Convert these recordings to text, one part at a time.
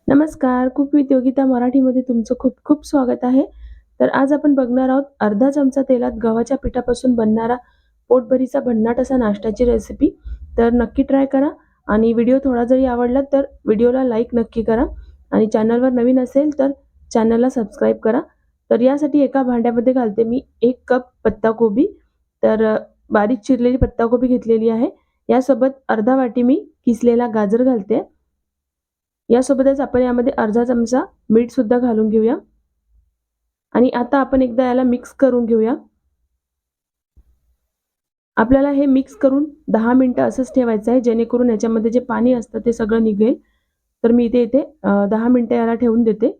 नमस्कार, cook with Yogita मराठीमध्ये तुमचं खूप खूप स्वागत आहे. तर आज आपण बघणार आहोत अर्धा चमचा तेलात गव्हाच्या पिठापासून बनणारा पोटभरीचा भन्नाट असा नाश्त्याची रेसिपी. तर नक्की ट्राय करा आणि व्हिडिओ थोडा जरी आवडला तर व्हिडिओला लाईक नक्की करा आणि चॅनलवर नवीन असेल तर चॅनलला सबस्क्राईब करा. तर यासाठी एका भांड्यामध्ये घालते मी 1 कप पत्ताकोबी. तर बारीक चिरलेली पत्ताकोबी घेतलेली आहे. यासोबत अर्धा वाटी मी किसलेला गाजर घालते. यासोबतच आपण यामध्ये अर्धा चमचा मीठ सुद्धा घालून घेऊया आणि आता आपण एकदा याला मिक्स करून घेऊया. आपल्याला हे मिक्स करून 10 मिनिटं असंच ठेवायचं आहे, जेणेकरून याच्यामध्ये जे पाणी असतं ते सगळं निघेल. तर मी इथे 10 मिनिटं याला ठेवून देते.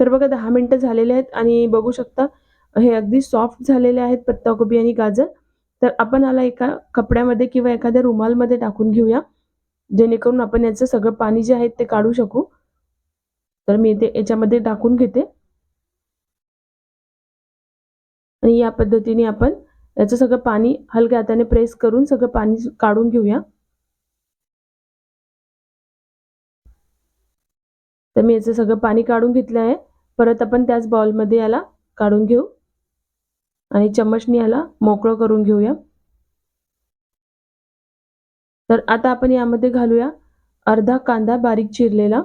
तर बघा 10 मिनिटं झालेले आहेत आणि बघू शकता हे अगदी सॉफ्ट झालेले आहेत पत्ताकोबी आणि गाजर. तर आपण याला एका कपड्यामध्ये किंवा एखाद्या रुमालमध्ये टाकून घेऊया, जेणेकरून आपण याचं सगळं पाणी जे आहे ते काढू शकू. तर मी इथे याच्यामध्ये टाकून घेते आणि या पद्धतीने आपण याचं सगळं पाणी हलक्या हाताने प्रेस करून सगळं पाणी काढून घेऊया. तर मी याचं सगळं पाणी काढून घेतलं आहे. परत आपण त्याच बाउलमध्ये याला काढून घेऊ आणि चम्मचने याला मोकळं करून घेऊया. तर आता आपण यामध्ये घालूया अर्धा कांदा बारीक चिरलेला.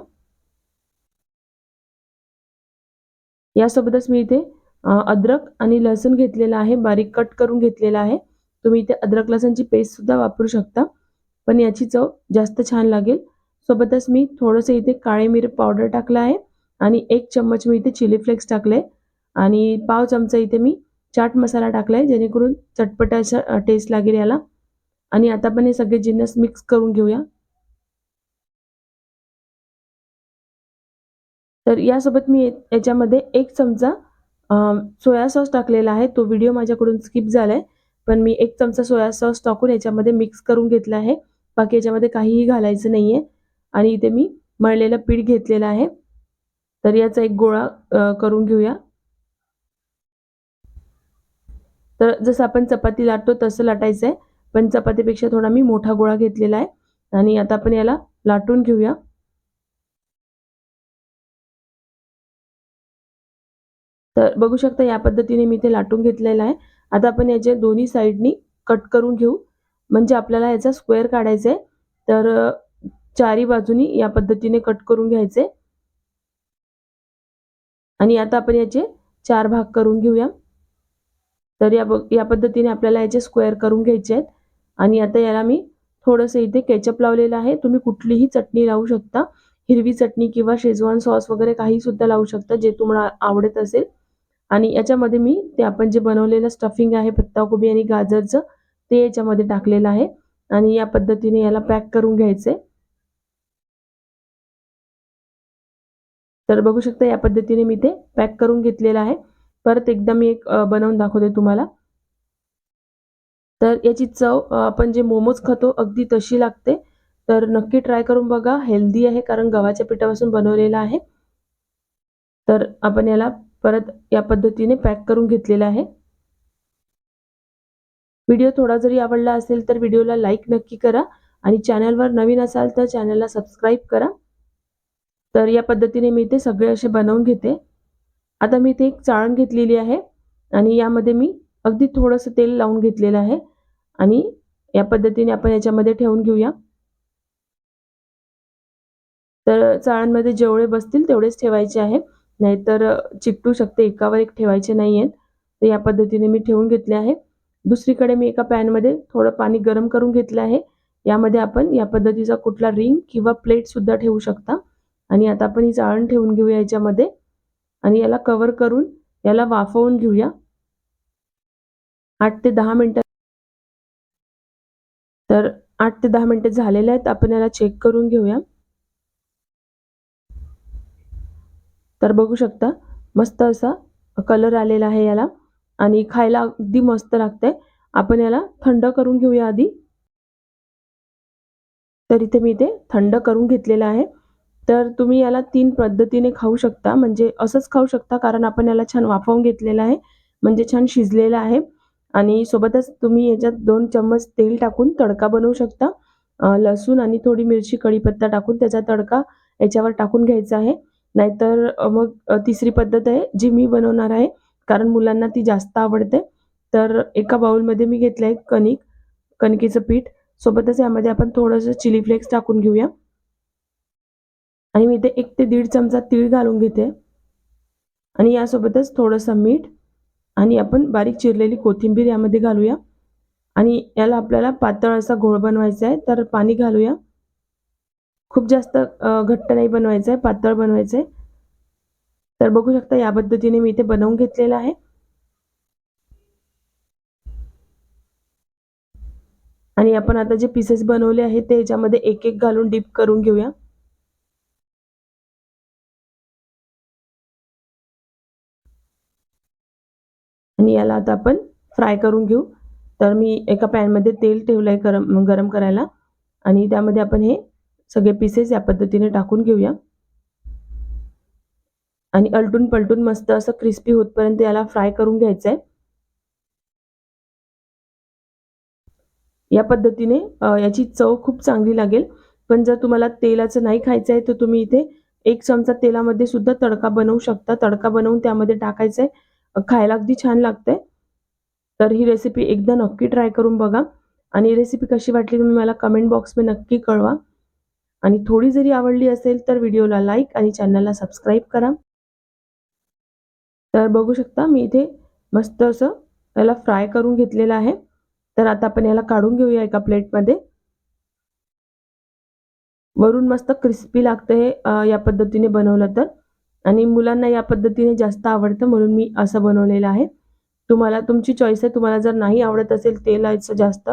यासोबतच मी इथे अद्रक आणि लसूण घेतलेला आहे, बारीक कट करून घेतलेला आहे. तुम्ही इथे अद्रक लसूणची पेस्ट सुद्धा वापरू शकता, पण याची चव जास्त छान लागेल. सोबतच मी थोडंसं इथे काळी मिरी पावडर टाकलं आहे आणि 1 चम्मच मी इथे चिली फ्लेक्स टाकले आणि पाव चमचा इथे मी चाट मसाला टाकलाय, जेणेकरून चटपट असा टेस्ट लागेल याला. आणि आता आपण हे सगळे जिन्नस मिक्स करून घेऊया. तर यासोबत मी याच्यामध्ये 1 चमचा सोया सॉस टाकलेला आहे. तो व्हिडिओ माझ्याकडून स्किप झालाय. पण मी 1 चमचा सोया सॉस टाकून याच्यामध्ये मिक्स करून घेतला आहे. बाकी याच्यामध्ये काहीही घालायचं नाहीये. आणि इथे मी मळलेलं पीठ घेतलेलं आहे. तर याचा एक गोळा करून घेऊया. तर जसं आपण चपाती लाटतो तसं लाटायचं आहे. पण चपातीपेक्षा थोडा मी मोठा गोळा घेतलेला आहे आणि आता आपण याला लाटून घेऊया. तर बघू शकता या पद्धतीने मी ते लाटून घेतलेलं आहे. आता आपण याच्या दोन्ही साइडनी कट करून घेऊ. म्हणजे आपल्याला याचा स्क्वेअर काढायचा आहे. तर चारी बाजूनी या पद्धतीने कट करून घ्यायचे आणि आता आपण याचे 4 भाग करून घेऊया. तर या पद्धतीने आपल्याला याचे स्क्वेअर करून घ्यायचे आहेत आणि आता याला मी थोडंसं इथे केचप लावलेलं आहे. तुम्ही कुठलीही चटणी लावू शकता. हिरवी चटणी किंवा शेजवान सॉस वगैरे काही सुद्धा लावू शकता, जे तुम्हाला आवडत असेल. आणि याच्यामध्ये मी ते आपण जे बनवलेलं स्टफिंग आहे पत्ताकोबी आणि गाजरचं, ते याच्यामध्ये टाकलेलं आहे आणि या पद्धतीने याला पॅक करून घ्यायचंय. तर बघू शकता या पद्धतीने मी ते पॅक करून घेतलेलं आहे. परत एकदा मी एक बनवून दाखवते तुम्हाला. तर याची चव आपण जे मोमोज खातो अगदी तशी लागते. तर नक्की ट्राय करून बघा. हेल्दी आहे कारण गव्हाच्या पिठापासून बनवलेला आहे. तर आपण याला परत या पद्धतीने पॅक करून घेतलेला आहे. व्हिडिओ थोडा जरी आवडला असेल तर व्हिडिओला लाईक नक्की करा आणि चॅनलवर नवीन असाल तर चॅनलला सबस्क्राईब करा. तर या पद्धतीने मी ते सगळे असे बनवून घेते. आता मी इथे एक चाळण घेतलेली आहे आणि यामध्ये मी अगदी थोडंसं तेल लावून घेतलेलं आहे आणि या पद्धतीने आपण याच्यामध्ये ठेवून घेऊया. तर चाळणमध्ये जेवढे बसतील तेवढेच ठेवायचे आहे. नाहीतर चिकटू शकते, एकावर एक ठेवायचे नाहीयेत. तर या पद्धतीने मी ठेवून घेतले आहे. दुसरीकडे मी एका पॅनमध्ये थोडं पाणी गरम करून घेतलं आहे. यामध्ये आपण या पद्धतीचा कुठला रिंग किंवा प्लेट सुद्धा ठेवू शकता आणि आता आपण ही चाळण ठेवून घेऊया याच्यामध्ये आणि याला कव्हर करून याला वाफवून घेऊया. 8 ते 10 मिनिटं. तर 8 ते 10 मिनिटं झालेले आहेत. आपण याला चेक करून घेऊया. तर बघू शकता मस्त असा कलर आलेला आहे याला आणि खायला अगदी मस्त लागतंय. आपण याला थंड करून घेऊया आधी. तर इथे मी ते थंड करून घेतलेलं आहे. तर तुम्ही याला 3 पद्धतीने खाऊ शकता. म्हणजे असंच खाऊ शकता कारण आपण याला छान वाफवून घेतलेलं आहे. म्हणजे छान शिजलेलं आहे आणि सोबतच तुम्ही याच्यात 2 चम्मच तेल टाकून तडका बनवू शकता. लसूण आणि थोडी मिरची, कढीपत्ता टाकून त्याचा तडका याच्यावर टाकून घ्यायचा आहे. नाहीतर मग तिसरी पद्धत आहे जी मी बनवणार आहे, कारण मुलांना ती जास्त आवडते. तर एका बाउलमध्ये मी घेतलं आहे कणकेचं पीठ. सोबतच यामध्ये आपण थोडंसं चिली फ्लेक्स टाकून घेऊया. आणि मी इथे 1 ते 1.5 चमचा तीळ घालून घेते आणि यासोबतच थोडंसं मीठ आणि आपण बारीक चिरलेली कोथिंबीर यामध्ये घालूया. आणि याला आपल्याला पातळ असा घोळ बनवायचा आहे, तर पाणी घालूया. खूप जास्त घट्ट नाही बनवायचं आहे, पातळ बनवायचं आहे. तर बघू शकता या पद्धतीने मी इथे बनवून घेतलेलं आहे. आणि आपण आता जे पीसेस बनवले आहेत ते याच्यामध्ये एक-एक घालून डिप करून घेऊया. आणि याला आता आपण फ्राय करून घेऊ. तर मी एका पॅनमध्ये तेल ठेवलंय गरम गरम करायला आणि त्यामध्ये आपण हे सगळे पीसेस या पद्धतीने टाकून घेऊया. आणि अलटून-पलटून मस्त असं क्रिस्पी होतपर्यंत याला फ्राय करून घ्यायचं आहे. या पद्धतीने याची चव खूप चांगली लागेल. पण जर तुम्हाला तेलाचं नाही खायचं आहे, तर तुम्ही इथे 1 चमचा तेलामध्ये सुद्धा तडका बनवू शकता. तडका बनवून त्यामध्ये टाकायचं आहे. खायला अगदी छान लागतंय. तर ही रेसिपी एकदा नक्की ट्राय करून बघा आणि रेसिपी कशी वाटली तुम्ही मला कमेंट बॉक्समध्ये नक्की कळवा. आणि थोडी जरी आवडली असेल तर व्हिडिओला लाईक आणि चॅनलला सबस्क्राईब करा. तर बघू शकता मी इथे मस्त असं याला फ्राय करून घेतलेलं आहे. तर आता आपण याला काढून घेऊया एका प्लेटमध्ये. वरून मस्त क्रिस्पी लागतं हे या पद्धतीने बनवलं तर. आणि मुलांना या पद्धतीने जास्त आवडतं म्हणून मी असं बनवलेलं आहे. तुम्हाला तुमची चॉईस आहे. तुम्हाला जर नाही आवडत असेल तेलाचं जास्त,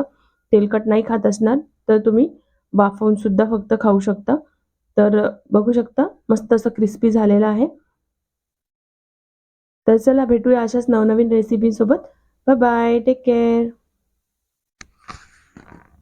तेलकट नाही खात असणार, तर तुम्ही वाफवून सुद्धा फक्त खाऊ शकता. तर बघू शकता मस्त असं क्रिस्पी झालेलं आहे. तर चला भेटूया अशाच नवनवीन रेसिपीसोबत. Bye bye. Take care.